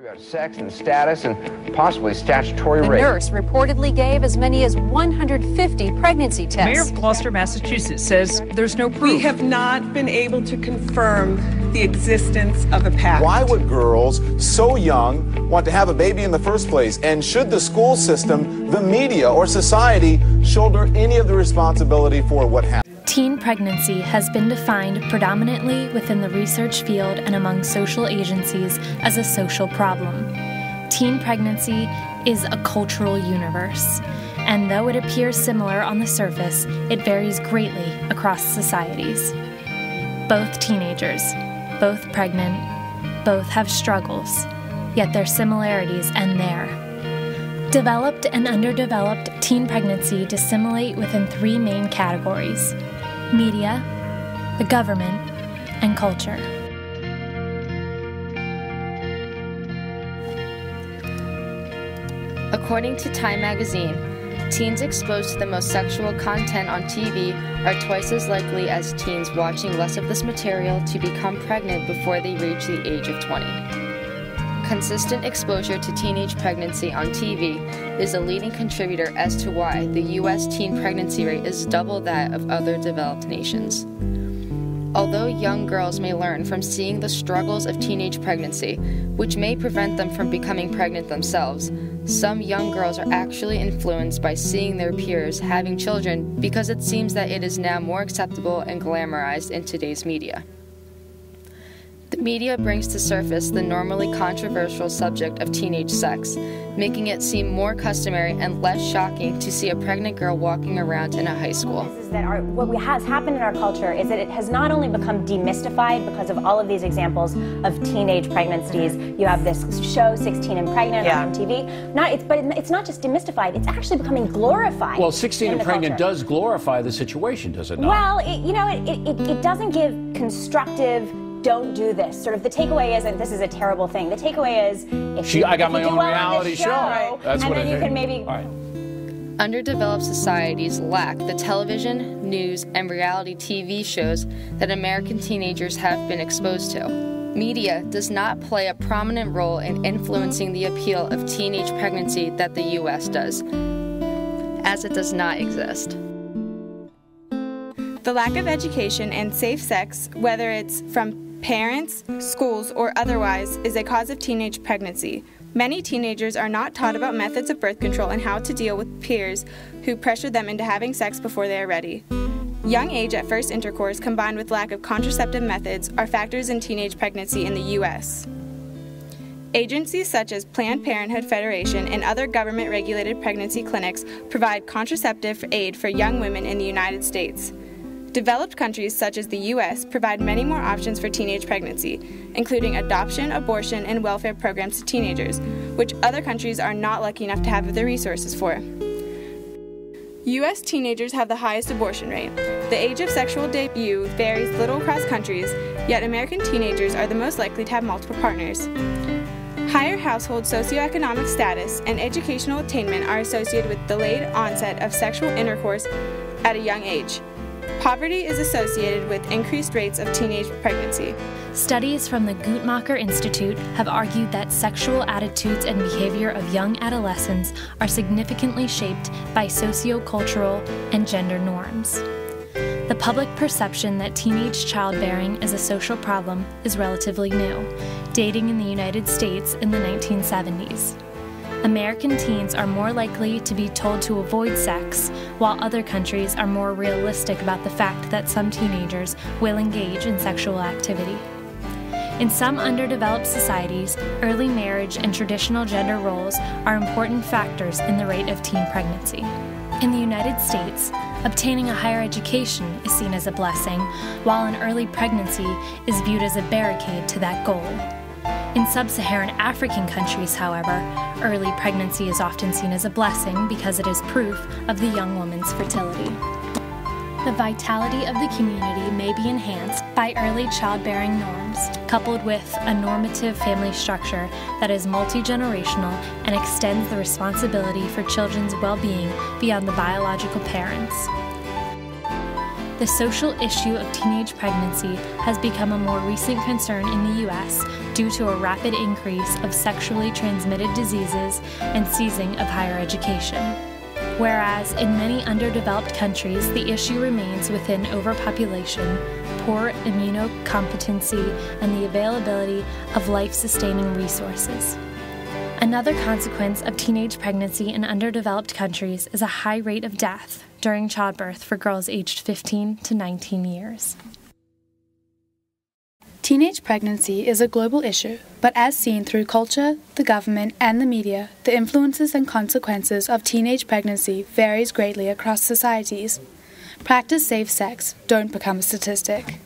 About sex and status and possibly statutory rape. The nurse reportedly gave as many as 150 pregnancy tests. Mayor of Gloucester, Massachusetts says there's no proof. We have not been able to confirm the existence of a pact. Why would girls so young want to have a baby in the first place? And should the school system, the media, or society shoulder any of the responsibility for what happened? Teen pregnancy has been defined predominantly within the research field and among social agencies as a social problem. Teen pregnancy is a cultural universe, and though it appears similar on the surface, it varies greatly across societies. Both teenagers, both pregnant, both have struggles, yet their similarities end there. Developed and underdeveloped teen pregnancy dissimilate within three main categories: media, the government, and culture. According to Time magazine, teens exposed to the most sexual content on TV are twice as likely as teens watching less of this material to become pregnant before they reach the age of 20. Consistent exposure to teenage pregnancy on TV is a leading contributor as to why the U.S. teen pregnancy rate is double that of other developed nations. Although young girls may learn from seeing the struggles of teenage pregnancy, which may prevent them from becoming pregnant themselves, some young girls are actually influenced by seeing their peers having children because it seems that it is now more acceptable and glamorized in today's media. The media brings to surface the normally controversial subject of teenage sex, making it seem more customary and less shocking to see a pregnant girl walking around in a high school. What has happened in our culture is that it has not only become demystified because of all of these examples of teenage pregnancies. You have this show, 16 and Pregnant, on MTV. But it's not just demystified, it's actually becoming glorified. Well, 16 and Pregnant does glorify the situation, does it not? Well, it doesn't give constructive, don't do this. Sort of the takeaway isn't this is a terrible thing. The takeaway is I got my own reality show. Right. That's and what then you can maybe. All right. Underdeveloped societies lack the television, news, and reality TV shows that American teenagers have been exposed to. Media does not play a prominent role in influencing the appeal of teenage pregnancy that the U.S. does, as it does not exist. The lack of education and safe sex, whether it's from parents, schools, or otherwise, is a cause of teenage pregnancy. Many teenagers are not taught about methods of birth control and how to deal with peers who pressure them into having sex before they are ready. Young age at first intercourse combined with lack of contraceptive methods are factors in teenage pregnancy in the U.S. Agencies such as Planned Parenthood Federation and other government-regulated pregnancy clinics provide contraceptive aid for young women in the United States. Developed countries such as the U.S. provide many more options for teenage pregnancy, including adoption, abortion, and welfare programs to teenagers, which other countries are not lucky enough to have the resources for. U.S. teenagers have the highest abortion rate. The age of sexual debut varies little across countries, yet American teenagers are the most likely to have multiple partners. Higher household socioeconomic status and educational attainment are associated with delayed onset of sexual intercourse at a young age. Poverty is associated with increased rates of teenage pregnancy. Studies from the Guttmacher Institute have argued that sexual attitudes and behavior of young adolescents are significantly shaped by sociocultural and gender norms. The public perception that teenage childbearing is a social problem is relatively new, dating in the United States in the 1970s. American teens are more likely to be told to avoid sex, while other countries are more realistic about the fact that some teenagers will engage in sexual activity. In some underdeveloped societies, early marriage and traditional gender roles are important factors in the rate of teen pregnancy. In the United States, obtaining a higher education is seen as a blessing, while an early pregnancy is viewed as a barricade to that goal. In sub-Saharan African countries, however, early pregnancy is often seen as a blessing because it is proof of the young woman's fertility. The vitality of the community may be enhanced by early childbearing norms, coupled with a normative family structure that is multi-generational and extends the responsibility for children's well-being beyond the biological parents. The social issue of teenage pregnancy has become a more recent concern in the U.S. due to a rapid increase of sexually transmitted diseases and ceasing of higher education. Whereas in many underdeveloped countries, the issue remains within overpopulation, poor immunocompetency, and the availability of life-sustaining resources. Another consequence of teenage pregnancy in underdeveloped countries is a high rate of death during childbirth for girls aged 15 to 19 years. Teenage pregnancy is a global issue, but as seen through culture, the government, and the media, the influences and consequences of teenage pregnancy varies greatly across societies. Practice safe sex, don't become a statistic.